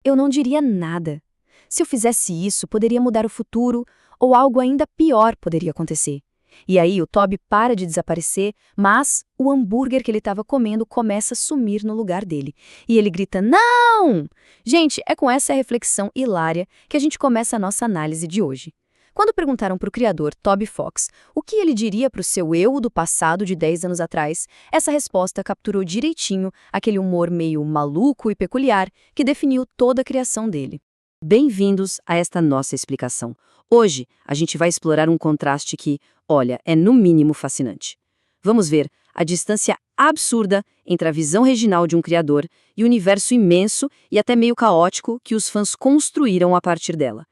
Eu não diria nada. Se eu fizesse isso, poderia mudar o futuro, ou algo ainda pior poderia acontecer. E aí o Toby para de desaparecer, mas o hambúrguer que ele estava comendo começa a sumir no lugar dele. E ele grita, não! Gente, é com essa reflexão hilária que a gente começa a nossa análise de hoje. Quando perguntaram para o criador, Toby Fox, o que ele diria para o seu eu do passado de 10 anos atrás, essa resposta capturou direitinho aquele humor meio maluco e peculiar que definiu toda a criação dele. Bem-vindos a esta nossa explicação. Hoje, a gente vai explorar um contraste que, olha, é no mínimo fascinante. Vamos ver a distância absurda entre a visão original de um criador e o universo imenso e até meio caótico que os fãs construíram a partir dela.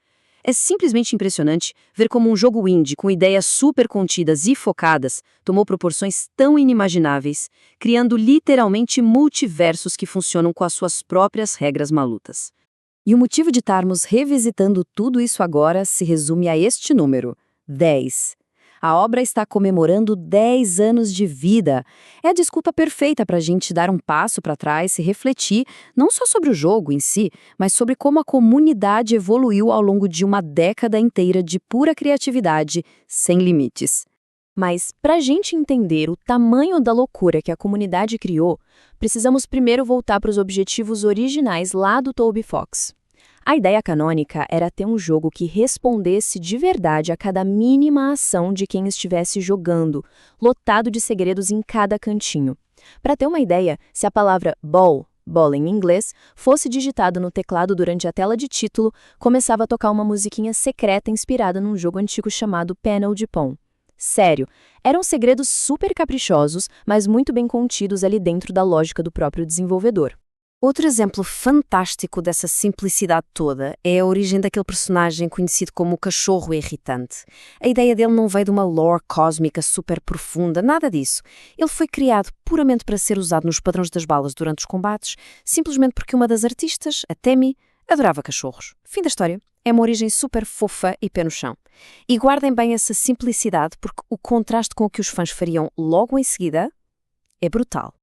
É simplesmente impressionante ver como um jogo indie com ideias super contidas e focadas tomou proporções tão inimagináveis, criando literalmente multiversos que funcionam com as suas próprias regras malucas. E o motivo de estarmos revisitando tudo isso agora se resume a este número, 10. A obra está comemorando 10 anos de vida. É a desculpa perfeita para a gente dar um passo para trás e refletir não só sobre o jogo em si, mas sobre como a comunidade evoluiu ao longo de uma década inteira de pura criatividade, sem limites. Mas, para a gente entender o tamanho da loucura que a comunidade criou, precisamos primeiro voltar para os objetivos originais lá do Toby Fox. A ideia canônica era ter um jogo que respondesse de verdade a cada mínima ação de quem estivesse jogando, lotado de segredos em cada cantinho. Para ter uma ideia, se a palavra ball em inglês, fosse digitada no teclado durante a tela de título, começava a tocar uma musiquinha secreta inspirada num jogo antigo chamado Panel de Pong. Sério, eram segredos super caprichosos, mas muito bem contidos ali dentro da lógica do próprio desenvolvedor. Outro exemplo fantástico dessa simplicidade toda é a origem daquele personagem conhecido como o Cachorro Irritante. A ideia dele não veio de uma lore cósmica super profunda, nada disso. Ele foi criado puramente para ser usado nos padrões das balas durante os combates, simplesmente porque uma das artistas, a Temi, adorava cachorros. Fim da história. É uma origem super fofa e pé no chão. E guardem bem essa simplicidade porque o contraste com o que os fãs fariam logo em seguida é brutal.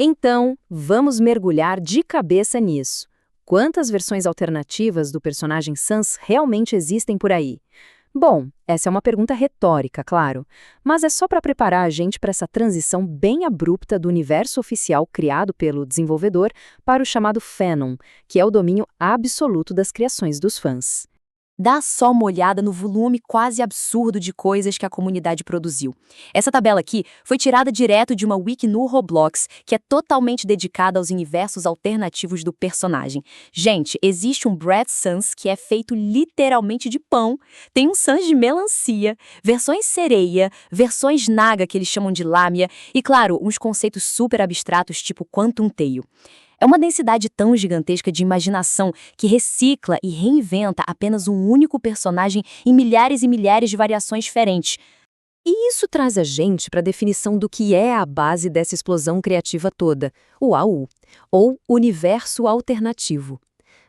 Então, vamos mergulhar de cabeça nisso. Quantas versões alternativas do personagem Sans realmente existem por aí? Bom, essa é uma pergunta retórica, claro, mas é só para preparar a gente para essa transição bem abrupta do universo oficial criado pelo desenvolvedor para o chamado Fanon, que é o domínio absoluto das criações dos fãs. Dá só uma olhada no volume quase absurdo de coisas que a comunidade produziu. Essa tabela aqui foi tirada direto de uma wiki no Roblox, que é totalmente dedicada aos universos alternativos do personagem. Gente, existe um Bread Sans que é feito literalmente de pão, tem um Sans de melancia, versões sereia, versões naga que eles chamam de lâmia e, claro, uns conceitos super abstratos tipo Quantum Tail. É uma densidade tão gigantesca de imaginação que recicla e reinventa apenas um único personagem em milhares e milhares de variações diferentes. E isso traz a gente para a definição do que é a base dessa explosão criativa toda, o AU, ou Universo Alternativo.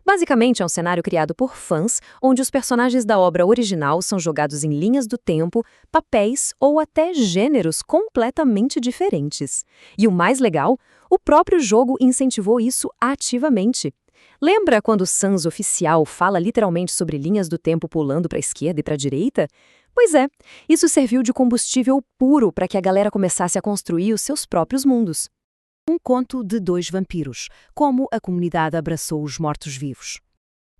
Basicamente, é um cenário criado por fãs, onde os personagens da obra original são jogados em linhas do tempo, papéis ou até gêneros completamente diferentes. E o mais legal, o próprio jogo incentivou isso ativamente. Lembra quando o Sans oficial fala literalmente sobre linhas do tempo pulando para a esquerda e para a direita? Pois é, isso serviu de combustível puro para que a galera começasse a construir os seus próprios mundos. Um conto de 2 vampiros, como a comunidade abraçou os mortos-vivos.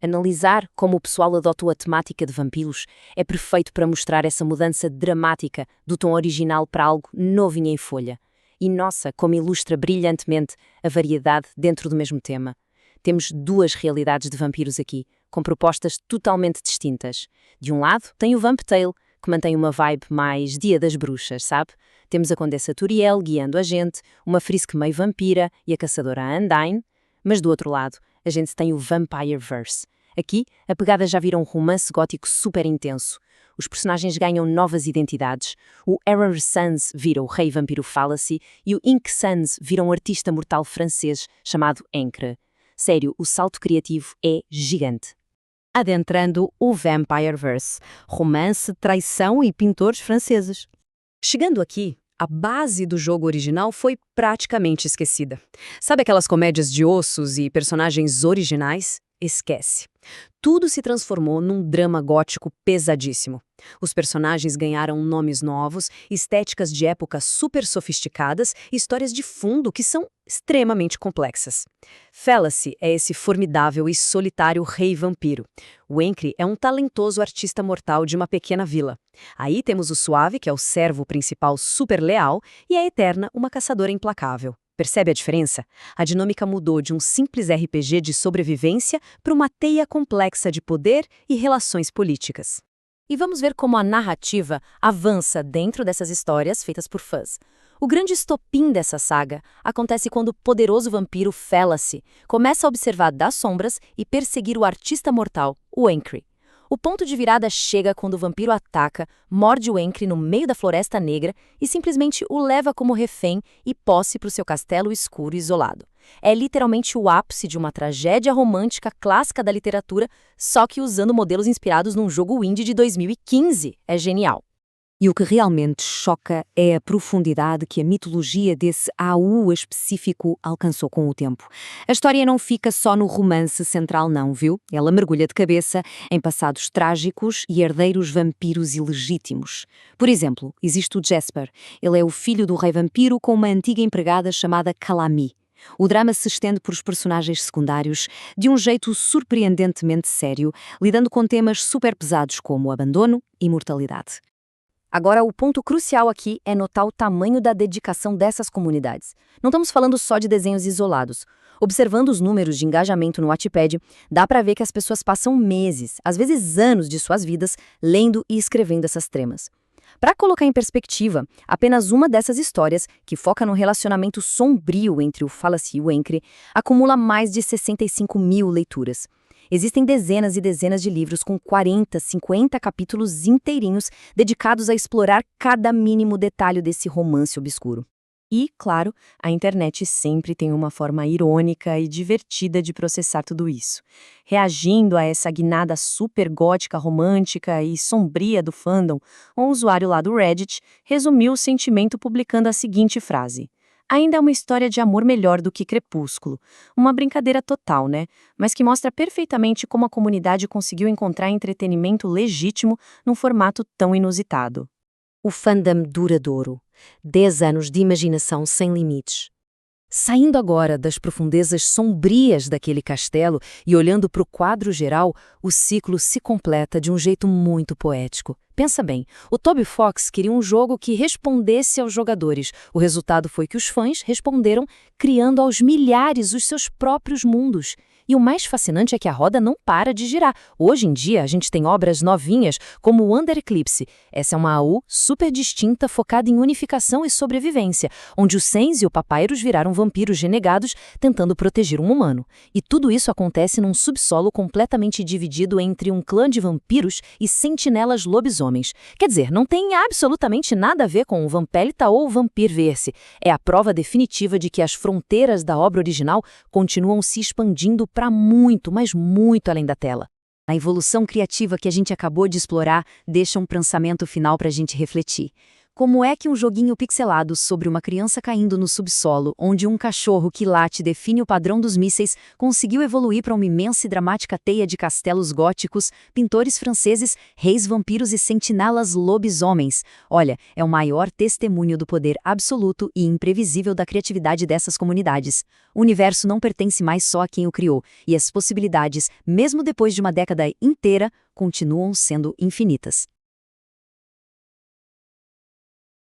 Analisar como o pessoal adotou a temática de vampiros é perfeito para mostrar essa mudança dramática do tom original para algo novinho em folha. E nossa, como ilustra brilhantemente a variedade dentro do mesmo tema. Temos 2 realidades de vampiros aqui, com propostas totalmente distintas. De um lado, tem o Vamp Tale, que mantém uma vibe mais Dia das Bruxas, sabe? Temos a Condessa Turiel guiando a gente, uma Frisk meio vampira e a caçadora Undyne. Mas do outro lado, a gente tem o Vampireverse. Aqui, a pegada já vira um romance gótico super intenso. Os personagens ganham novas identidades. O Error Sans vira o Rei Vampiro Fallacy e o Ink Sans vira um artista mortal francês chamado Encre. Sério, o salto criativo é gigante. Adentrando o Vampireverse, romance, traição e pintores franceses. Chegando aqui, a base do jogo original foi praticamente esquecida. Sabe aquelas comédias de ossos e personagens originais? esquece. Tudo se transformou num drama gótico pesadíssimo. Os personagens ganharam nomes novos, estéticas de época super sofisticadas e histórias de fundo que são extremamente complexas. Fallacy é esse formidável e solitário rei vampiro. Wancry é um talentoso artista mortal de uma pequena vila. Aí temos o Suave, que é o servo principal super leal, e a Eterna, uma caçadora implacável. Percebe a diferença? A dinâmica mudou de um simples RPG de sobrevivência para uma teia complexa de poder e relações políticas. E vamos ver como a narrativa avança dentro dessas histórias feitas por fãs. O grande estopim dessa saga acontece quando o poderoso vampiro Fallacy começa a observar das sombras e perseguir o artista mortal, o Wancry. O ponto de virada chega quando o vampiro ataca, morde o Wancry no meio da Floresta Negra e simplesmente o leva como refém e posse para o seu castelo escuro e isolado. É literalmente o ápice de uma tragédia romântica clássica da literatura, só que usando modelos inspirados num jogo indie de 2015. É genial. E o que realmente choca é a profundidade que a mitologia desse AU específico alcançou com o tempo. A história não fica só no romance central não, viu? Ela mergulha de cabeça em passados trágicos e herdeiros vampiros ilegítimos. Por exemplo, existe o Jasper. Ele é o filho do rei vampiro com uma antiga empregada chamada Calami. O drama se estende por os personagens secundários de um jeito surpreendentemente sério, lidando com temas super pesados como abandono e mortalidade. Agora, o ponto crucial aqui é notar o tamanho da dedicação dessas comunidades. Não estamos falando só de desenhos isolados. Observando os números de engajamento no Wattpad, dá para ver que as pessoas passam meses, às vezes anos de suas vidas, lendo e escrevendo essas tramas. Para colocar em perspectiva, apenas uma dessas histórias, que foca no relacionamento sombrio entre o Fallacy e o Wancry, acumula mais de 65 mil leituras. Existem dezenas e dezenas de livros com 40, 50 capítulos inteirinhos dedicados a explorar cada mínimo detalhe desse romance obscuro. E, claro, a internet sempre tem uma forma irônica e divertida de processar tudo isso. Reagindo a essa guinada super gótica, romântica e sombria do fandom, um usuário lá do Reddit resumiu o sentimento publicando a seguinte frase: ainda é uma história de amor melhor do que Crepúsculo. Uma brincadeira total, né? Mas que mostra perfeitamente como a comunidade conseguiu encontrar entretenimento legítimo num formato tão inusitado. O fandom duradouro. 10 anos de imaginação sem limites. Saindo agora das profundezas sombrias daquele castelo e olhando para o quadro geral, o ciclo se completa de um jeito muito poético. Pensa bem, o Toby Fox queria um jogo que respondesse aos jogadores. O resultado foi que os fãs responderam criando aos milhares os seus próprios mundos. E o mais fascinante é que a roda não para de girar. Hoje em dia, a gente tem obras novinhas como o Under Eclipse. Essa é uma AU super distinta focada em unificação e sobrevivência, onde o Sens e o Papyrus viraram vampiros renegados tentando proteger um humano. E tudo isso acontece num subsolo completamente dividido entre um clã de vampiros e sentinelas lobisomens. Quer dizer, não tem absolutamente nada a ver com o Vampelita ou o Vampirverse. É a prova definitiva de que as fronteiras da obra original continuam se expandindo para muito, mas muito além da tela. A evolução criativa que a gente acabou de explorar deixa um pensamento final para a gente refletir. Como é que um joguinho pixelado sobre uma criança caindo no subsolo, onde um cachorro que late define o padrão dos mísseis, conseguiu evoluir para uma imensa e dramática teia de castelos góticos, pintores franceses, reis vampiros e sentinelas lobisomens? Olha, é o maior testemunho do poder absoluto e imprevisível da criatividade dessas comunidades. O universo não pertence mais só a quem o criou, e as possibilidades, mesmo depois de uma década inteira, continuam sendo infinitas.